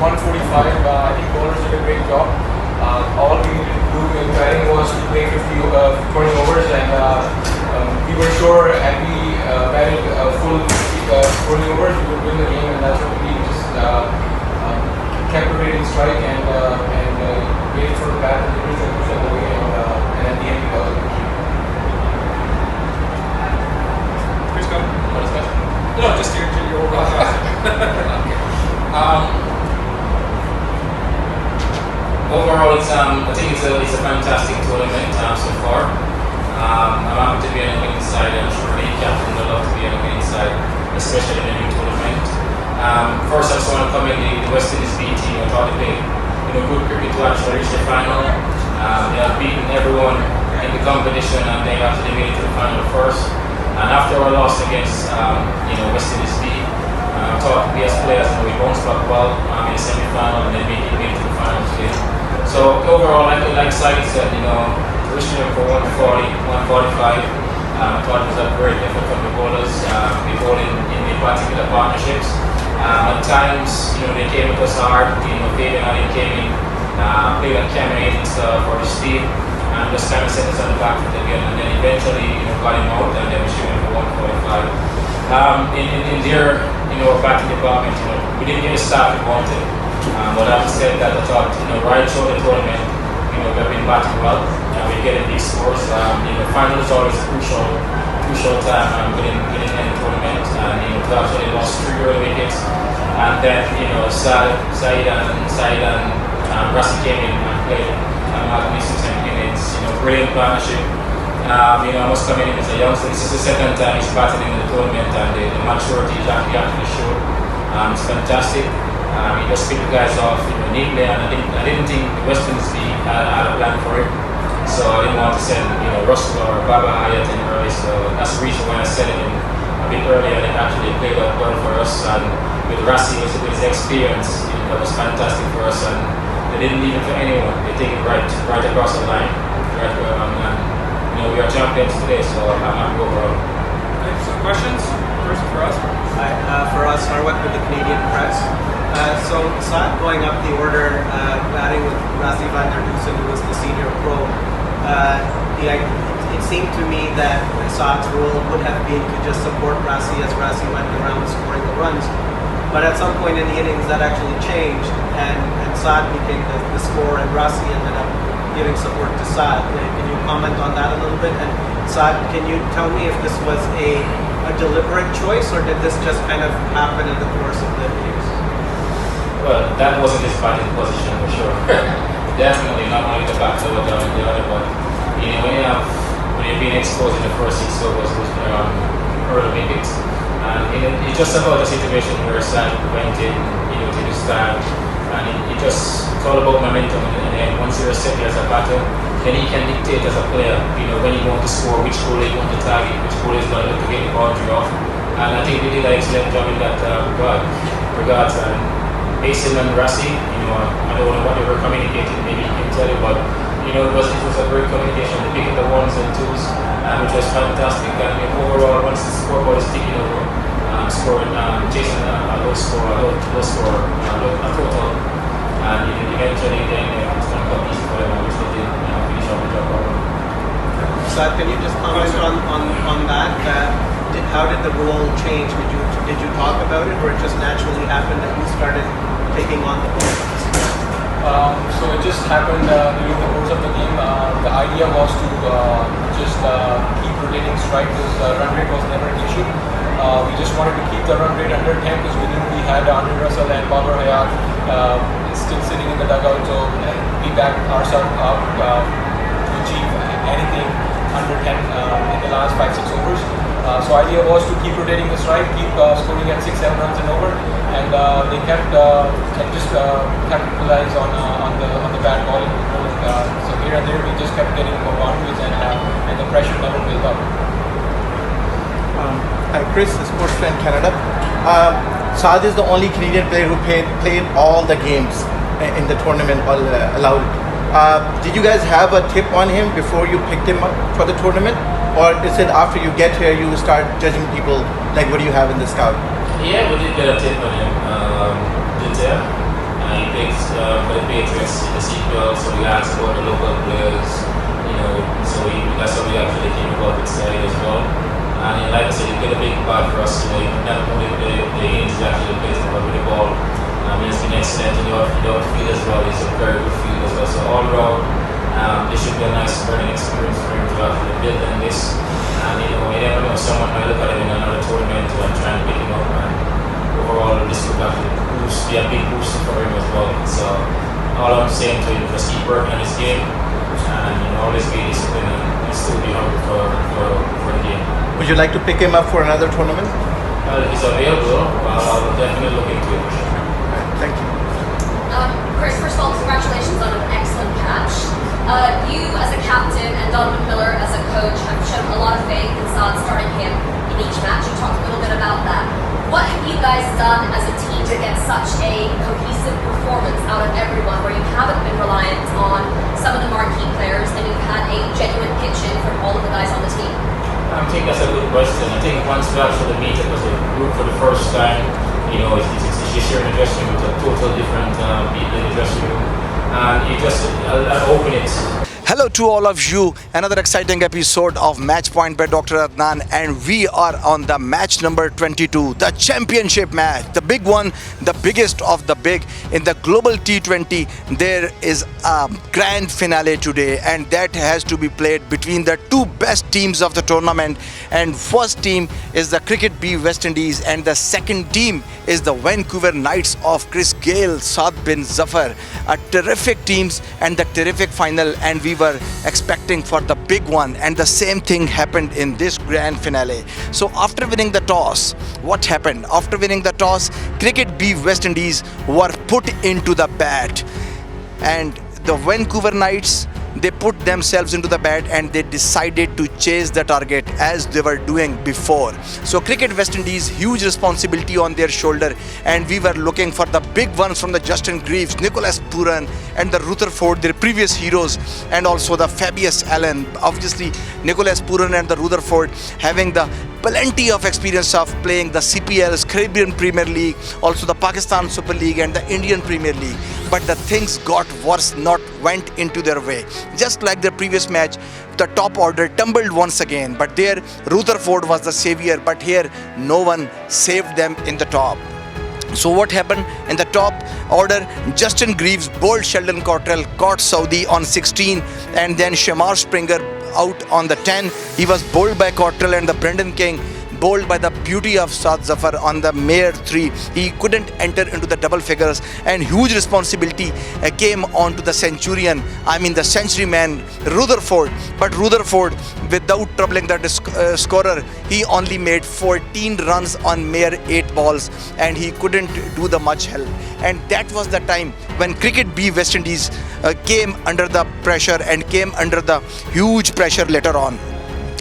145. I think bowlers did a great job. All we needed to do in batting was to play 20 overs, and we were sure had we batted full 20 overs, we would win the game, and that's what we did. Just kept rotating strike and waited for the bat and push them away, and at the end we got the victory. Please go. What is that? No, just your overall thoughts. Overall, I think it's a fantastic tournament so far. I'm happy to be on the winning side. I'm sure any captain would love to be on the winning side, especially in a new tournament. First, I just want to comment the West Indies B team. I thought they played good cricket to actually reach the final. They have beaten everyone in the competition, and they actually made it to the final first. And after our loss against West Indies B, I thought we as players we bounced back well in the semi-final, and then made it to the final today. So overall, like Saeed said, wishing them for 140, 145. I thought it was a great effort from the bowlers. We bowled in particular partnerships. At times, they came with us hard. Fabian Ali came in, played on camera for the speed, and just kind of set us on the back foot again. And then eventually, got him out, and then we shooting for 145. In their, batting department, we didn't get the start we wanted. But having said that, I thought, right through the tournament, we've been batting well, and we're getting big scores. Final is always a crucial time within any tournament. And perhaps when they lost 3 early wickets, and then Saeed and Rassi came in and played magnificent 10 minutes. Brilliant partnership. I must come in as a youngster. This is the second time he's batting in the tournament, and the maturity is actually showed. It's fantastic. He just picked the guys off neatly, and I didn't think the West Indies had a plan for it. So I didn't want to send Russell or Baba Hayat in early. So that's the reason why I sent him a bit earlier. They actually played up well for us, and with Rassi with his experience, that was fantastic for us. And they didn't leave it for anyone. They take it right across the line. We are champions today, so I'm happy overall. Thanks. Some questions? First for us. For us, I went with the Canadian press. So Saad going up the order, batting with Rassi van der Dusen, who was the senior pro. It seemed to me that Saad's role would have been to just support Rassi as Rassi went around scoring the runs. But at some point in the innings, that actually changed, and Saad became the scorer, and Rassi ended up giving support to Saad. Can you comment on that a little bit? And Saad, can you tell me if this was a deliberate choice, or did this just kind of happen in the course of the innings? Well, that wasn't his batting position for sure. Definitely not only the back over down the other, but when you're being exposed in the first 6 overs with early wickets, and it's just about a situation where Saad went in, to the stand, and it's all about momentum. And then once you're set as a batter, then he can dictate as a player, when you want to score, which bowler you want to target, which bowler is going to look to get the boundary off. And I think we did an excellent job in that regards. Basin and Rassi, I don't know what they were communicating, maybe he can tell you, but it was a great communication. They picked the 1s and 2s, which was fantastic. And overall, once the scoreboard is ticking over, chasing a low score, a total, and eventually then it's going to come easy for them, which they did finish off the job properly. Saad, can you just comment on that? How did the role change? Did you talk about it, or it just naturally happened that you started taking on the role? So it just happened during the course of the game. The idea was to just keep rotating strike, because the run rate was never an issue. We just wanted to keep the run rate under 10, because we knew we had Andre Russell and Babar Hayat still sitting in the dugout, so we backed ourselves up to achieve anything under 10 in the last 5-6 overs. So idea was to keep rotating the strike, keep scoring at 6-7 runs and over, and they kept capitalize on the bad bowling. So here and there we just kept getting more boundaries, and the pressure never built up. Hi Chris, Sports Friend Canada. Saad is the only Canadian player who played all the games in the tournament, all allowed. Did you guys have a tip on him before you picked him up for the tournament? Or is it after you get here you start judging people, like what do you have in the scout? Yeah, we did get a tip on him, He plays for the Patriots in the CPL, so we asked about the local players, so that's how we actually came about this side as well. And like I said, he played a big part for us. He not only the games, he actually plays with the ball. He's been excellent in the outfield as well. He's a very good field as well. So all around, this should be a nice learning experience for him to actually build on this. And you never know, someone might look at him in another tournament and try and pick him up. And overall, this could actually be a big boost for him as well. So all I'm saying to him, just keep working on his game and always be disciplined and still be hungry for the game. Would you like to pick him up for another tournament? If he's available, I'll definitely look into it. Thank you. Chris, first of all, congratulations on an excellent catch. You as a captain and Donovan Miller as a coach have shown a lot of faith in Saad starting him in each match. You talked a little bit about that. What have you guys done as a team to get such a cohesive performance out of everyone where you haven't been reliant on some of the marquee players and you've had a genuine pitch in from all of the guys on the team? I think that's a good question. I think once we actually meet up as a group for the first time, it's just sharing the dressing room with a total different people in the dressing room. And you just open it. Hello to all of you, another exciting episode of Match Point by Dr. Adnan, and we are on the match number 22, the championship match, the big one, the biggest of the big in the global T20. There is a grand finale today, and that has to be played between the two best teams of the tournament. And first team is the Cricket B West Indies, and the second team is the Vancouver Knights of Chris Gayle, Saad bin Zafar. A terrific teams and the terrific final, and we were expecting for the big one, and the same thing happened in this grand finale. So after winning the toss, what happened? After winning the toss, Cricket B West Indies were put into the bat, and the Vancouver Knights, they put themselves into the bat and they decided to chase the target as they were doing before. So Cricket West Indies, huge responsibility on their shoulder, and we were looking for the big ones from the Justin Greaves, Nicholas Pooran and the Rutherford, their previous heroes, and also the Fabius Allen. Obviously Nicholas Pooran and the Rutherford having the plenty of experience of playing the CPLs, Caribbean Premier League, also the Pakistan Super League and the Indian Premier League. But the things got worse, not went into their way. Just like the previous match, the top order tumbled once again, but there Rutherford was the savior, but here no one saved them in the top. So what happened in the top order? Justin Greaves bowled Sheldon Cottrell, caught Saudi on 16, and then Shamar Springer out on the 10. He was bowled by Cottrell, and the Brendan King bowled by the beauty of Saad Zafar on the mere 3. He couldn't enter into the double figures, and huge responsibility came on to the centurion, the century man Rutherford. But Rutherford, without troubling the scorer, he only made 14 runs on mere 8 balls, and he couldn't do the much help. And that was the time when Cricket B West Indies came under the pressure and came under the huge pressure later on.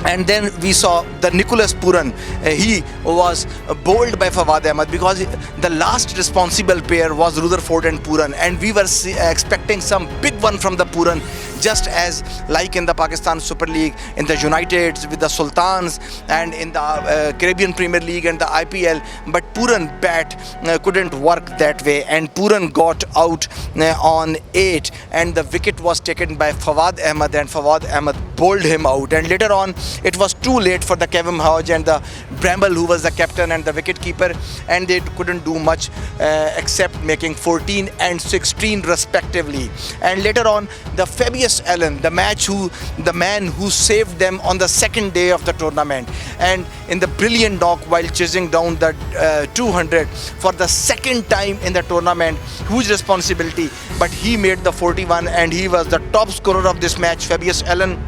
And then we saw the Nicholas Pooran. He was bowled by Fawad Ahmed because the last responsible pair was Rutherford and Pooran, and we were expecting some big one from the Pooran, just as like in the Pakistan Super League, in the Uniteds with the Sultans, and in the Caribbean Premier League and the IPL. But Pooran bat couldn't work that way, and Pooran got out on 8, and the wicket was taken by Fawad Ahmed, and Fawad Ahmed bowled him out. And later on, it was too late for the Kevin Hodge and the Bramble, who was the captain and the wicketkeeper, and they couldn't do much except making 14 and 16 respectively. And later on, the Fabius Allen, the man who saved them on the second day of the tournament, and in the brilliant knock while chasing down the 200 for the second time in the tournament, huge responsibility, but he made the 41, and he was the top scorer of this match, Fabius Allen.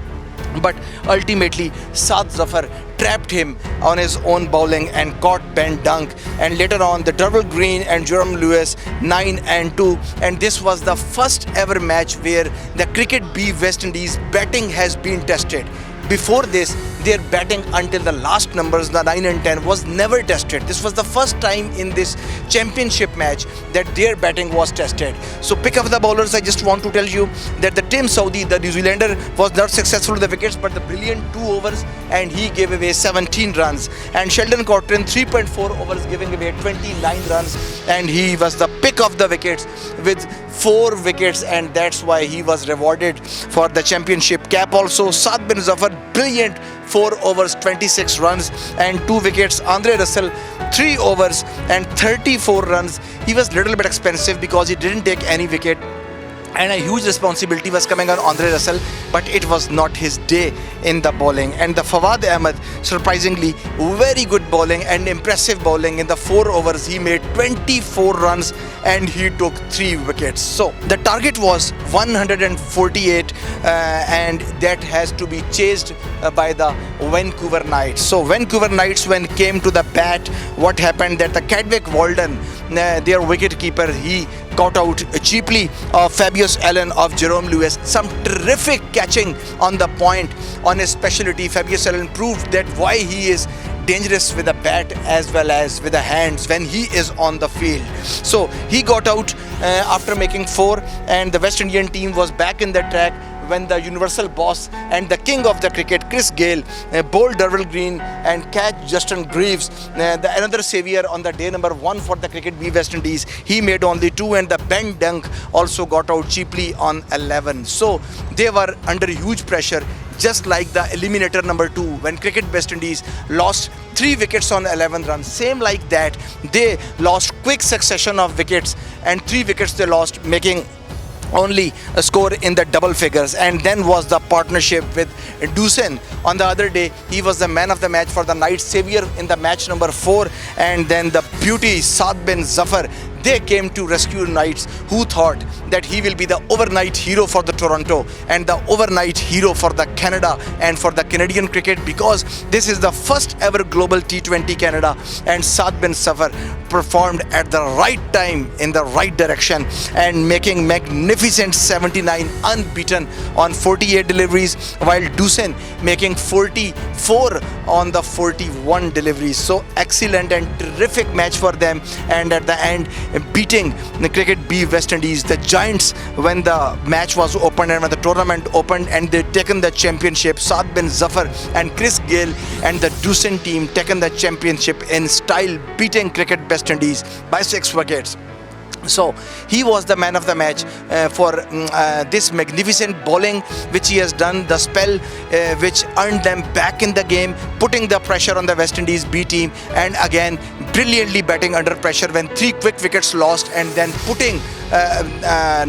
But ultimately Saad Zafar trapped him on his own bowling and caught Ben Dunk, and later on the Derval Green and Jerome Lewis 9 and 2, and this was the first ever match where the Cricket B West Indies batting has been tested. before this, their batting until the last numbers, the 9 and 10, was never tested. This was the first time in this championship match that their batting was tested. So pick up the bowlers. I just want to tell you that the Tim Southee, the New Zealander, was not successful with the wickets, but the brilliant 2 overs, and he gave away 17 runs. And Sheldon Cotran, 3.4 overs, giving away 29 runs, and he was the pick of the wickets with 4 wickets, and that's why he was rewarded for the championship cap. Also, Saad bin Zafar, brilliant 4 overs, 26 runs and 2 wickets. Andre Russell, 3 overs and 34 runs. He was a little bit expensive because he didn't take any wicket, and a huge responsibility was coming on Andre Russell, but it was not his day in the bowling. And the Fawad Ahmed, surprisingly, very good bowling and impressive bowling. In the 4 overs, he made 24 runs and he took 3 wickets. So the target was 148, and that has to be chased by the Vancouver Knights. So Vancouver Knights, when came to the bat, what happened that the Cadwick Walden, their wicket keeper, he caught out cheaply of Fabius Allen of Jerome Lewis. Some terrific catching on the point on his specialty. Fabius Allen proved that why he is dangerous with the bat as well as with the hands when he is on the field. So he got out after making 4, and the West Indian team was back in the track when the universal boss and the king of the cricket, Chris Gayle, bowled Derval Green and catch Justin Greaves, another savior on the day number 1 for the cricket B West Indies. He made only 2, and the Ben Dunk also got out cheaply on 11. So they were under huge pressure, just like the eliminator number 2 when cricket West Indies lost 3 wickets on 11 runs. Same like that, they lost quick succession of wickets, and 3 wickets they lost, making only a score in the double figures. And then was the partnership with Dusen. On the other day, he was the man of the match for the Knights, savior in the match number 4. And then the beauty Saad bin Zafar, they came to rescue Knights, who thought that he will be the overnight hero for the Toronto and the overnight hero for the Canada and for the Canadian cricket, because this is the first ever global T20 Canada, and Saad bin Zafar performed at the right time in the right direction and making magnificent 79 unbeaten on 48 deliveries, while Dusen making 44 on the 41 deliveries. So excellent and terrific match for them, and at the end beating the cricket B West Indies, the Giants, when the match was opened and when the tournament opened and they taken the championship. Saad bin Zafar and Chris Gayle and the Dusen team taken the championship in style, beating cricket West Indies by 6 wickets. So he was the man of the match for this magnificent bowling which he has done, the spell which earned them back in the game, putting the pressure on the West Indies B team, and again brilliantly batting under pressure when 3 quick wickets lost, and then putting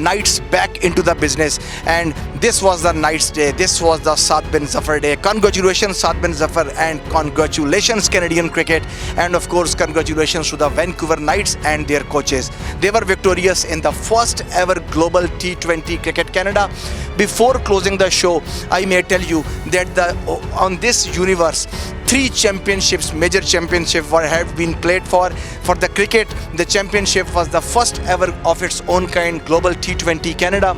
Knights back into the business. And this was the Knights day, this was the Saad bin Zafar day. Congratulations Saad bin Zafar, and congratulations Canadian cricket, and of course congratulations to the Vancouver Knights and their coaches. They were victorious in the first ever global T20 cricket Canada. Before closing the show, I may tell you that on this universe, 3 championships, major championships have been played for the cricket. The championship was the first ever of its own kind, global T20 Canada.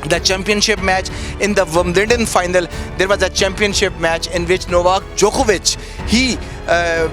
The championship match in the Wimbledon final, there was a championship match in which Novak Djokovic, he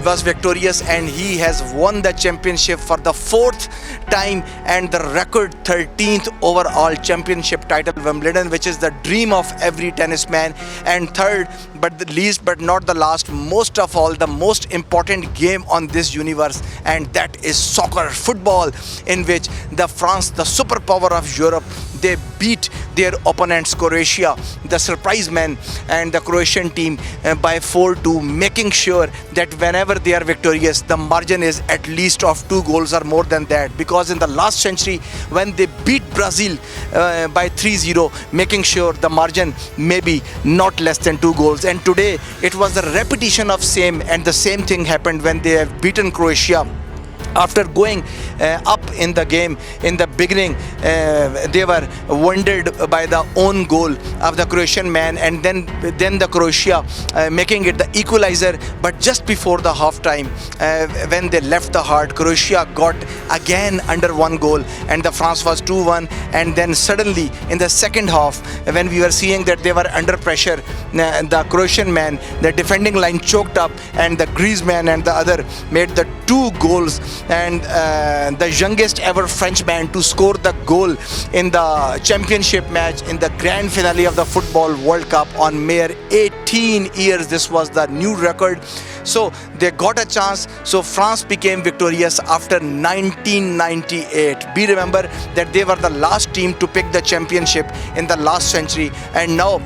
was victorious, and he has won the championship for the 4th time and the record 13th overall championship title Wimbledon, which is the dream of every tennisman. And 3rd, but the least but not the last, most of all, the most important game on this universe, and that is soccer, football, in which the France, the superpower of Europe, they beat their opponents Croatia, the surprise men, and the Croatian team by 4-2, making sure that whenever they are victorious, the margin is at least of 2 goals or more than that, because in the last century when they beat Brazil by 3-0, making sure the margin may be not less than 2 goals. And today it was the repetition of same, and the same thing happened when they have beaten Croatia After going up in the game in the beginning, they were wounded by the own goal of the Croatian man, and then the Croatia making it the equalizer. But just before the half time, when they left the heart, Croatia got again under one goal, and the France was 2-1. And then suddenly in the second half, when we were seeing that they were under pressure, the Croatian man, the defending line choked up, and the Griezmann and the other made the 2 goals. And the youngest ever Frenchman to score the goal in the championship match in the grand finale of the Football World Cup on mere 18 years. This was the new record. So they got a chance. So France became victorious after 1998. We remember that they were the last team to pick the championship in the last century, and now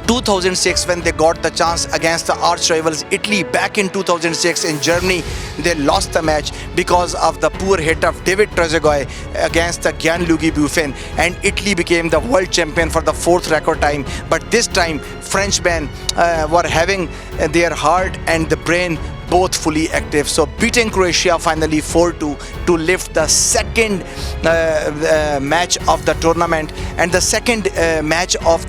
2006, when they got the chance against the arch rivals Italy back in 2006 in Germany, they lost the match because of the poor hit of David Trezeguet against the Gianluigi Buffon, and Italy became the world champion for the 4th record time. But this time Frenchmen were having their heart and the brain both fully active. So beating Croatia finally 4-2 to lift the second match of the tournament and the second match of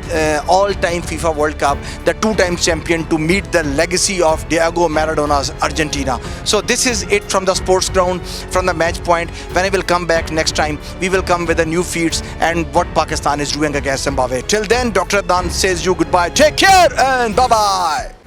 all-time FIFA World Cup, the 2-time champion to meet the legacy of Diego Maradona's Argentina. So this is it from the sports ground, from the match point. When I will come back next time, we will come with the new feeds and what Pakistan is doing against Zimbabwe. Till then, Dr. Adnan says you goodbye. Take care and bye-bye.